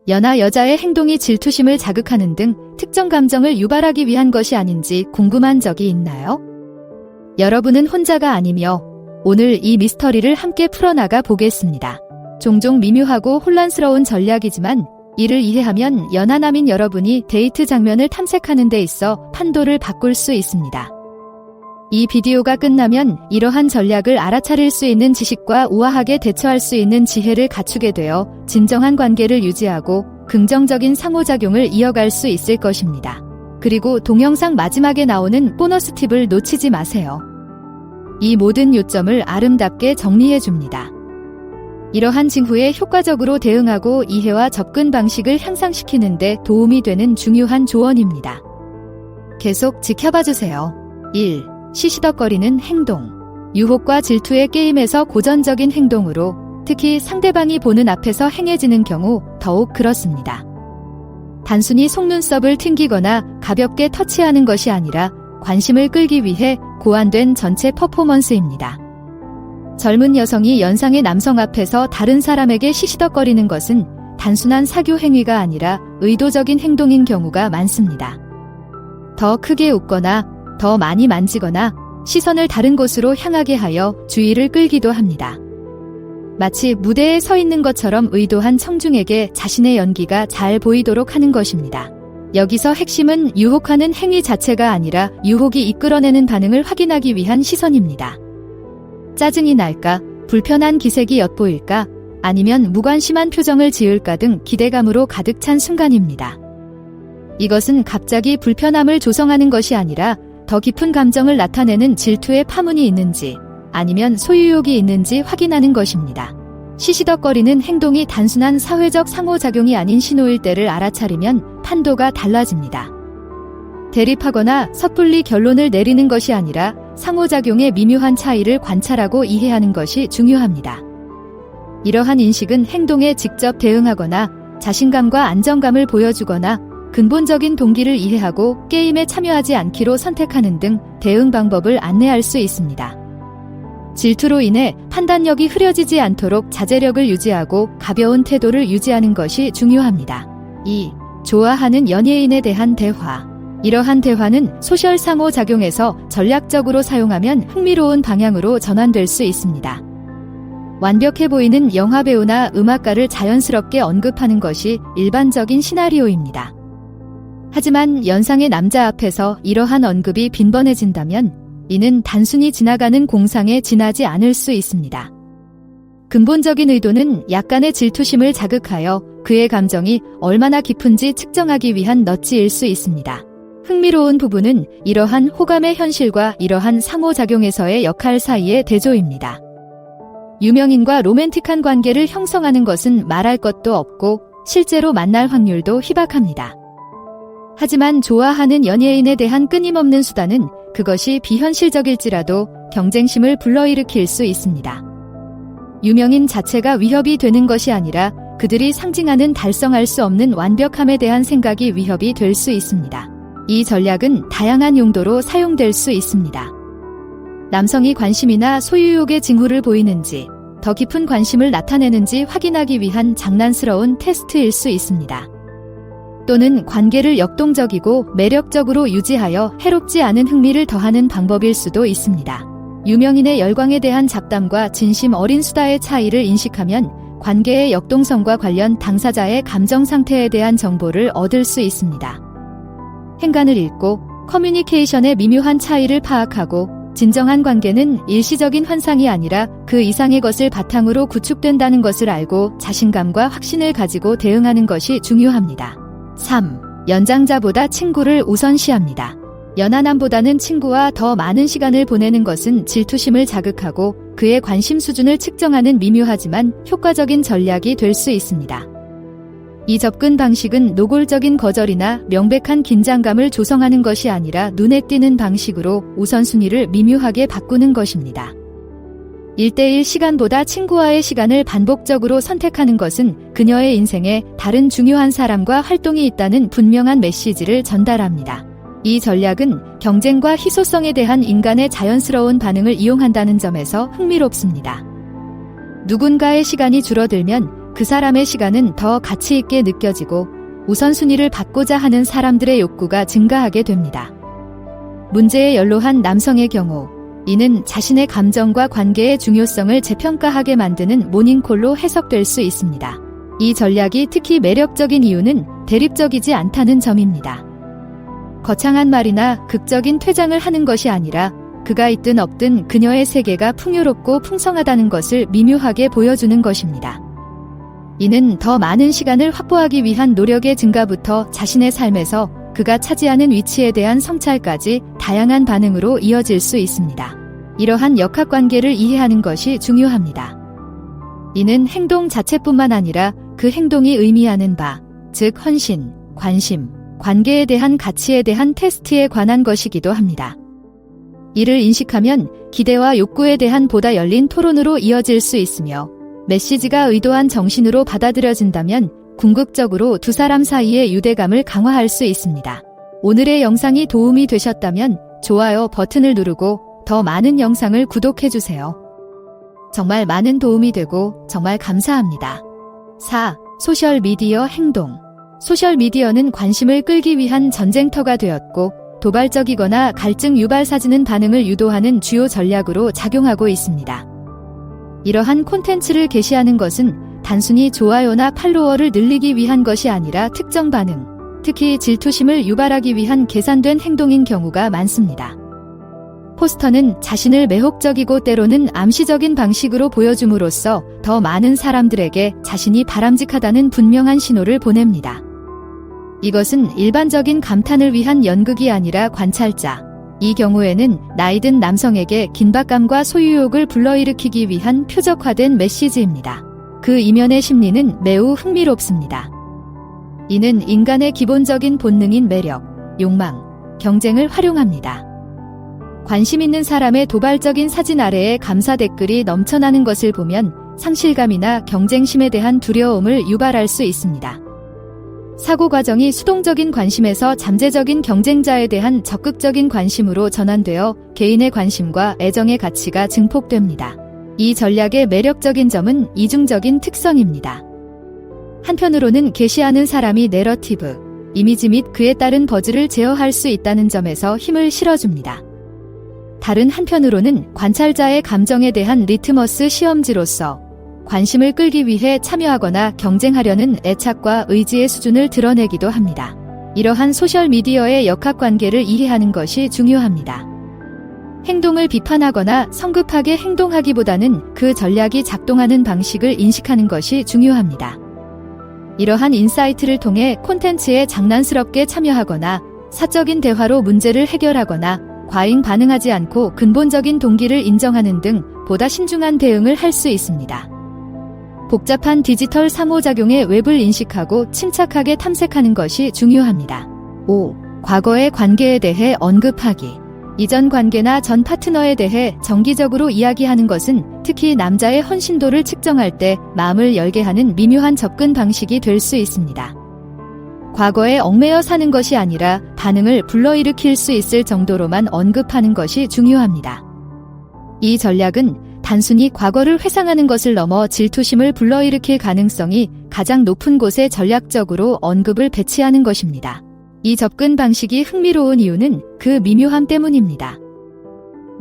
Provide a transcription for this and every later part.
연하 여자의 행동이 질투심을 자극하는 등 특정 감정을 유발하기 위한 것이 아닌지 궁금한 적이 있나요? 여러분은 혼자가 아니며 오늘 이 미스터리를 함께 풀어나가 보겠습니다. 종종 미묘하고 혼란스러운 전략이지만 이를 이해하면 연하남인 여러분이 데이트 장면을 탐색하는 데 있어 판도를 바꿀 수 있습니다. 이 비디오가 끝나면 이러한 전략을 알아차릴 수 있는 지식과 우아하게 대처할 수 있는 지혜를 갖추게 되어 진정한 관계를 유지하고 긍정적인 상호작용을 이어갈 수 있을 것입니다. 그리고 동영상 마지막에 나오는 보너스 팁을 놓치지 마세요. 이 모든 요점을 아름답게 정리해줍니다. 이러한 징후에 효과적으로 대응하고 이해와 접근 방식을 향상시키는 데 도움이 되는 중요한 조언입니다. 계속 지켜봐주세요. 1. 시시덕거리는 행동. 유혹과 질투의 게임에서 고전적인 행동으로 특히 상대방이 보는 앞에서 행해지는 경우 더욱 그렇습니다. 단순히 속눈썹을 튕기거나 가볍게 터치하는 것이 아니라 관심을 끌기 위해 고안된 전체 퍼포먼스입니다. 젊은 여성이 연상의 남성 앞에서 다른 사람에게 시시덕거리는 것은 단순한 사교 행위가 아니라 의도적인 행동인 경우가 많습니다. 더 크게 웃거나 더 많이 만지거나 시선을 다른 곳으로 향하게 하여 주의를 끌기도 합니다. 마치 무대에 서 있는 것처럼 의도한 청중에게 자신의 연기가 잘 보이도록 하는 것입니다. 여기서 핵심은 유혹하는 행위 자체가 아니라 유혹이 이끌어내는 반응을 확인하기 위한 시선입니다. 짜증이 날까? 불편한 기색이 엿보일까? 아니면 무관심한 표정을 지을까 등 기대감으로 가득 찬 순간입니다. 이것은 갑자기 불편함을 조성하는 것이 아니라 더 깊은 감정을 나타내는 질투의 파문이 있는지 아니면 소유욕이 있는지 확인하는 것입니다. 시시덕거리는 행동이 단순한 사회적 상호작용이 아닌 신호일 때를 알아차리면 판도가 달라집니다. 대립하거나 섣불리 결론을 내리는 것이 아니라 상호작용의 미묘한 차이를 관찰하고 이해하는 것이 중요합니다. 이러한 인식은 행동에 직접 대응하거나 자신감과 안정감을 보여주거나 근본적인 동기를 이해하고 게임에 참여하지 않기로 선택하는 등 대응 방법을 안내할 수 있습니다. 질투로 인해 판단력이 흐려지지 않도록 자제력을 유지하고 가벼운 태도를 유지하는 것이 중요합니다. 2. 좋아하는 연예인에 대한 대화. 이러한 대화는 소셜 상호작용에서 전략적으로 사용하면 흥미로운 방향으로 전환될 수 있습니다. 완벽해 보이는 영화배우나 음악가를 자연스럽게 언급하는 것이 일반적인 시나리오입니다. 하지만 연상의 남자 앞에서 이러한 언급이 빈번해진다면 이는 단순히 지나가는 공상에 지나지 않을 수 있습니다. 근본적인 의도는 약간의 질투심을 자극하여 그의 감정이 얼마나 깊은지 측정하기 위한 너치일 수 있습니다. 흥미로운 부분은 이러한 호감의 현실과 이러한 상호작용에서의 역할 사이의 대조입니다. 유명인과 로맨틱한 관계를 형성하는 것은 말할 것도 없고 실제로 만날 확률도 희박합니다. 하지만 좋아하는 연예인에 대한 끊임없는 수다는 그것이 비현실적일지라도 경쟁심을 불러일으킬 수 있습니다. 유명인 자체가 위협이 되는 것이 아니라 그들이 상징하는 달성할 수 없는 완벽함에 대한 생각이 위협이 될 수 있습니다. 이 전략은 다양한 용도로 사용될 수 있습니다. 남성이 관심이나 소유욕의 징후를 보이는지, 더 깊은 관심을 나타내는지 확인하기 위한 장난스러운 테스트일 수 있습니다. 또는 관계를 역동적이고 매력적으로 유지하여 해롭지 않은 흥미를 더하는 방법일 수도 있습니다. 유명인의 열광에 대한 잡담과 진심 어린 수다의 차이를 인식하면 관계의 역동성과 관련 당사자의 감정 상태에 대한 정보를 얻을 수 있습니다. 행간을 읽고 커뮤니케이션의 미묘한 차이를 파악하고 진정한 관계는 일시적인 환상이 아니라 그 이상의 것을 바탕으로 구축된다는 것을 알고 자신감과 확신을 가지고 대응하는 것이 중요합니다. 3. 연장자보다 친구를 우선시합니다. 연하남보다는 친구와 더 많은 시간을 보내는 것은 질투심을 자극하고 그의 관심 수준을 측정하는 미묘하지만 효과적인 전략이 될 수 있습니다. 이 접근 방식은 노골적인 거절이나 명백한 긴장감을 조성하는 것이 아니라 눈에 띄는 방식으로 우선순위를 미묘하게 바꾸는 것입니다. 1대1 시간보다 친구와의 시간을 반복적으로 선택하는 것은 그녀의 인생에 다른 중요한 사람과 활동이 있다는 분명한 메시지를 전달합니다. 이 전략은 경쟁과 희소성에 대한 인간의 자연스러운 반응을 이용한다는 점에서 흥미롭습니다. 누군가의 시간이 줄어들면 그 사람의 시간은 더 가치 있게 느껴지고 우선순위를 받고자 하는 사람들의 욕구가 증가하게 됩니다. 문제에 연로한 남성의 경우, 이는 자신의 감정과 관계의 중요성을 재평가하게 만드는 모닝콜로 해석될 수 있습니다. 이 전략이 특히 매력적인 이유는 대립적이지 않다는 점입니다. 거창한 말이나 극적인 퇴장을 하는 것이 아니라 그가 있든 없든 그녀의 세계가 풍요롭고 풍성하다는 것을 미묘하게 보여주는 것입니다. 이는 더 많은 시간을 확보하기 위한 노력의 증가부터 자신의 삶에서 그가 차지하는 위치에 대한 성찰까지 다양한 반응으로 이어질 수 있습니다. 이러한 역학관계를 이해하는 것이 중요합니다. 이는 행동 자체뿐만 아니라 그 행동이 의미하는 바, 즉 헌신, 관심, 관계에 대한 가치에 대한 테스트에 관한 것이기도 합니다. 이를 인식하면 기대와 욕구에 대한 보다 열린 토론으로 이어질 수 있으며 메시지가 의도한 정신으로 받아들여진다면 궁극적으로 두 사람 사이의 유대감을 강화할 수 있습니다. 오늘의 영상이 도움이 되셨다면 좋아요 버튼을 누르고 더 많은 영상을 구독해주세요. 정말 많은 도움이 되고 정말 감사합니다. 4. 소셜미디어 행동. 소셜미디어는 관심을 끌기 위한 전쟁터가 되었고 도발적이거나 갈증 유발 사지는 반응을 유도하는 주요 전략으로 작용하고 있습니다. 이러한 콘텐츠를 게시하는 것은 단순히 좋아요나 팔로워를 늘리기 위한 것이 아니라 특정 반응, 특히 질투심을 유발하기 위한 계산된 행동인 경우가 많습니다. 포스터는 자신을 매혹적이고 때로는 암시적인 방식으로 보여줌으로써 더 많은 사람들에게 자신이 바람직하다는 분명한 신호를 보냅니다. 이것은 일반적인 감탄을 위한 연극이 아니라 관찰자, 이 경우에는 나이든 남성에게 긴박감과 소유욕을 불러일으키기 위한 표적화된 메시지입니다. 그 이면의 심리는 매우 흥미롭습니다. 이는 인간의 기본적인 본능인 매력, 욕망, 경쟁을 활용합니다. 관심 있는 사람의 도발적인 사진 아래에 감사 댓글이 넘쳐나는 것을 보면 상실감이나 경쟁심에 대한 두려움을 유발할 수 있습니다. 사고 과정이 수동적인 관심에서 잠재적인 경쟁자에 대한 적극적인 관심으로 전환되어 개인의 관심과 애정의 가치가 증폭됩니다. 이 전략의 매력적인 점은 이중적인 특성입니다. 한편으로는 게시하는 사람이 내러티브, 이미지 및 그에 따른 버즈를 제어할 수 있다는 점에서 힘을 실어줍니다. 다른 한편으로는 관찰자의 감정에 대한 리트머스 시험지로서 관심을 끌기 위해 참여하거나 경쟁하려는 애착과 의지의 수준을 드러내기도 합니다. 이러한 소셜미디어의 역학관계를 이해하는 것이 중요합니다. 행동을 비판하거나 성급하게 행동하기보다는 그 전략이 작동하는 방식을 인식하는 것이 중요합니다. 이러한 인사이트를 통해 콘텐츠에 장난스럽게 참여하거나 사적인 대화로 문제를 해결하거나 과잉 반응하지 않고 근본적인 동기를 인정하는 등 보다 신중한 대응을 할 수 있습니다. 복잡한 디지털 상호작용의 웹을 인식하고 침착하게 탐색하는 것이 중요합니다. 5. 과거의 관계에 대해 언급하기. 이전 관계나 전 파트너에 대해 정기적으로 이야기하는 것은 특히 남자의 헌신도를 측정할 때 마음을 열게 하는 미묘한 접근 방식이 될 수 있습니다. 과거에 얽매여 사는 것이 아니라 반응을 불러일으킬 수 있을 정도로만 언급하는 것이 중요합니다. 이 전략은 단순히 과거를 회상하는 것을 넘어 질투심을 불러일으킬 가능성이 가장 높은 곳에 전략적으로 언급을 배치하는 것입니다. 이 접근 방식이 흥미로운 이유는 그 미묘함 때문입니다.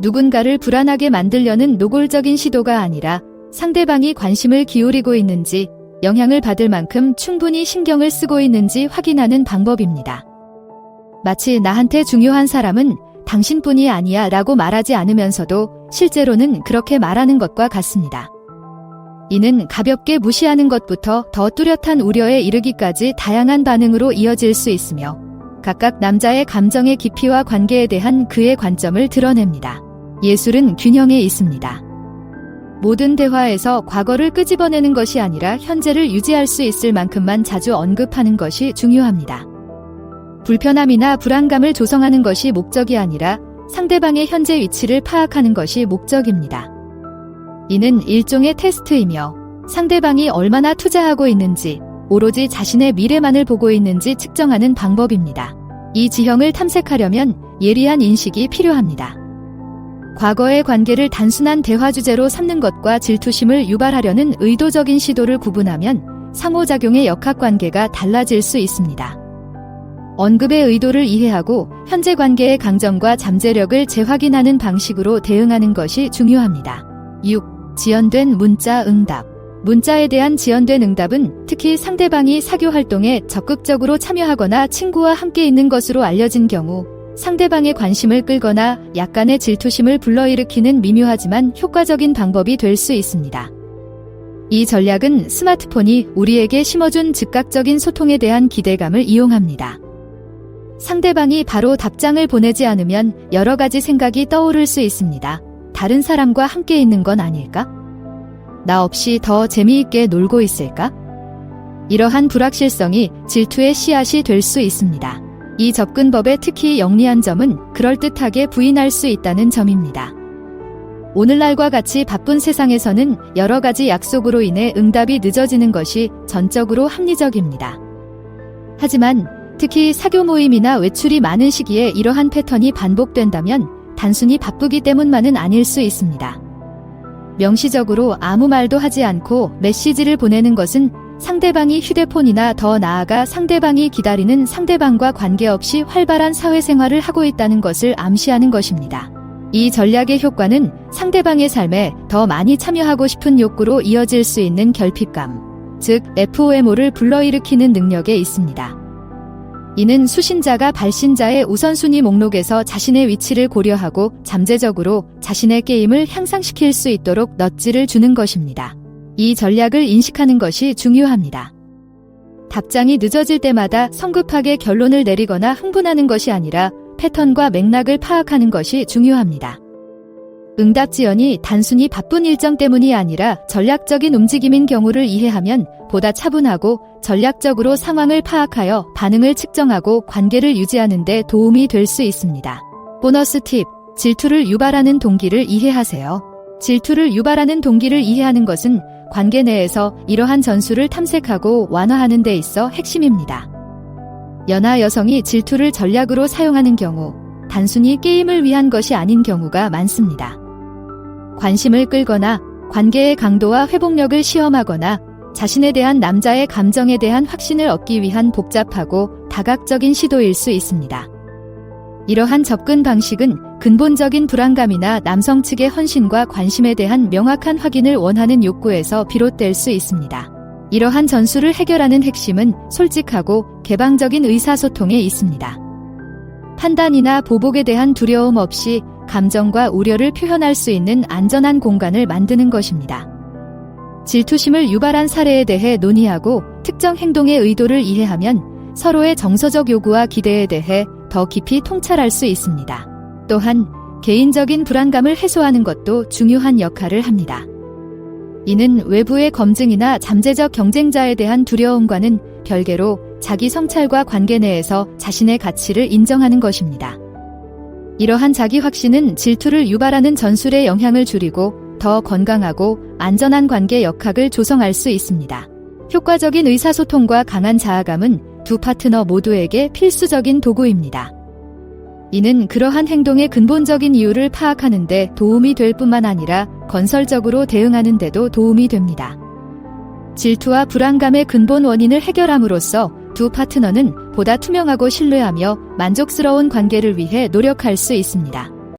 누군가를 불안하게 만들려는 노골적인 시도가 아니라 상대방이 관심을 기울이고 있는지, 영향을 받을 만큼 충분히 신경을 쓰고 있는지 확인하는 방법입니다. 마치 나한테 중요한 사람은 당신뿐이 아니야 라고 말하지 않으면서도 실제로는 그렇게 말하는 것과 같습니다. 이는 가볍게 무시하는 것부터 더 뚜렷한 우려에 이르기까지 다양한 반응으로 이어질 수 있으며 각각 남자의 감정의 깊이와 관계에 대한 그의 관점을 드러냅니다. 예술은 균형에 있습니다. 모든 대화에서 과거를 끄집어내는 것이 아니라 현재를 유지할 수 있을 만큼만 자주 언급하는 것이 중요합니다. 불편함이나 불안감을 조성하는 것이 목적이 아니라 상대방의 현재 위치를 파악하는 것이 목적입니다. 이는 일종의 테스트이며 상대방이 얼마나 투자하고 있는지, 오로지 자신의 미래만을 보고 있는지 측정하는 방법입니다. 이 지형을 탐색하려면 예리한 인식이 필요합니다. 과거의 관계를 단순한 대화 주제로 삼는 것과 질투심을 유발하려는 의도적인 시도를 구분하면 상호작용의 역학관계가 달라질 수 있습니다. 언급의 의도를 이해하고 현재 관계의 강점과 잠재력을 재확인하는 방식으로 대응하는 것이 중요합니다. 6. 지연된 문자 응답. 문자에 대한 지연된 응답은 특히 상대방이 사교 활동에 적극적으로 참여하거나 친구와 함께 있는 것으로 알려진 경우 상대방의 관심을 끌거나 약간의 질투심을 불러일으키는 미묘하지만 효과적인 방법이 될 수 있습니다. 이 전략은 스마트폰이 우리에게 심어준 즉각적인 소통에 대한 기대감을 이용합니다. 상대방이 바로 답장을 보내지 않으면 여러 가지 생각이 떠오를 수 있습니다. 다른 사람과 함께 있는 건 아닐까? 나 없이 더 재미있게 놀고 있을까? 이러한 불확실성이 질투의 씨앗이 될 수 있습니다. 이 접근법의 특히 영리한 점은 그럴듯하게 부인할 수 있다는 점입니다. 오늘날과 같이 바쁜 세상에서는 여러 가지 약속으로 인해 응답이 늦어지는 것이 전적으로 합리적입니다. 하지만 특히 사교 모임이나 외출이 많은 시기에 이러한 패턴이 반복된다면 단순히 바쁘기 때문만은 아닐 수 있습니다. 명시적으로 아무 말도 하지 않고 메시지를 보내는 것은 상대방이 휴대폰이나 더 나아가 상대방이 기다리는 상대방과 관계없이 활발한 사회생활을 하고 있다는 것을 암시하는 것입니다. 이 전략의 효과는 상대방의 삶에 더 많이 참여하고 싶은 욕구로 이어질 수 있는 결핍감, 즉 FOMO를 불러일으키는 능력에 있습니다. 이는 수신자가 발신자의 우선순위 목록에서 자신의 위치를 고려하고 잠재적으로 자신의 게임을 향상시킬 수 있도록 넛지를 주는 것입니다. 이 전략을 인식하는 것이 중요합니다. 답장이 늦어질 때마다 성급하게 결론을 내리거나 흥분하는 것이 아니라 패턴과 맥락을 파악하는 것이 중요합니다. 응답 지연이 단순히 바쁜 일정 때문이 아니라 전략적인 움직임인 경우를 이해하면 보다 차분하고 전략적으로 상황을 파악하여 반응을 측정하고 관계를 유지하는 데 도움이 될 수 있습니다. 보너스 팁, 질투를 유발하는 동기를 이해하세요. 질투를 유발하는 동기를 이해하는 것은 관계 내에서 이러한 전술을 탐색하고 완화하는 데 있어 핵심입니다. 연하 여성이 질투를 전략으로 사용하는 경우 단순히 게임을 위한 것이 아닌 경우가 많습니다. 관심을 끌거나 관계의 강도와 회복력을 시험하거나 자신에 대한 남자의 감정에 대한 확신을 얻기 위한 복잡하고 다각적인 시도일 수 있습니다. 이러한 접근 방식은 근본적인 불안감이나 남성 측의 헌신과 관심에 대한 명확한 확인을 원하는 욕구에서 비롯될 수 있습니다. 이러한 전술을 해결하는 핵심은 솔직하고 개방적인 의사소통에 있습니다. 판단이나 보복에 대한 두려움 없이 감정과 우려를 표현할 수 있는 안전한 공간을 만드는 것입니다. 질투심을 유발한 사례에 대해 논의하고 특정 행동의 의도를 이해하면 서로의 정서적 요구와 기대에 대해 더 깊이 통찰할 수 있습니다. 또한 개인적인 불안감을 해소하는 것도 중요한 역할을 합니다. 이는 외부의 검증이나 잠재적 경쟁자에 대한 두려움과는 별개로 자기 성찰과 관계 내에서 자신의 가치를 인정하는 것입니다. 이러한 자기 확신은 질투를 유발하는 전술의 영향을 줄이고 더 건강하고 안전한 관계 역학을 조성할 수 있습니다. 효과적인 의사소통과 강한 자아감은 두 파트너 모두에게 필수적인 도구입니다. 이는 그러한 행동의 근본적인 이유를 파악하는 데 도움이 될 뿐만 아니라 건설적으로 대응하는 데도 도움이 됩니다. 질투와 불안감의 근본 원인을 해결함으로써 두 파트너는 보다 투명하고 신뢰하며 만족스러운 관계를 위해 노력할 수 있습니다.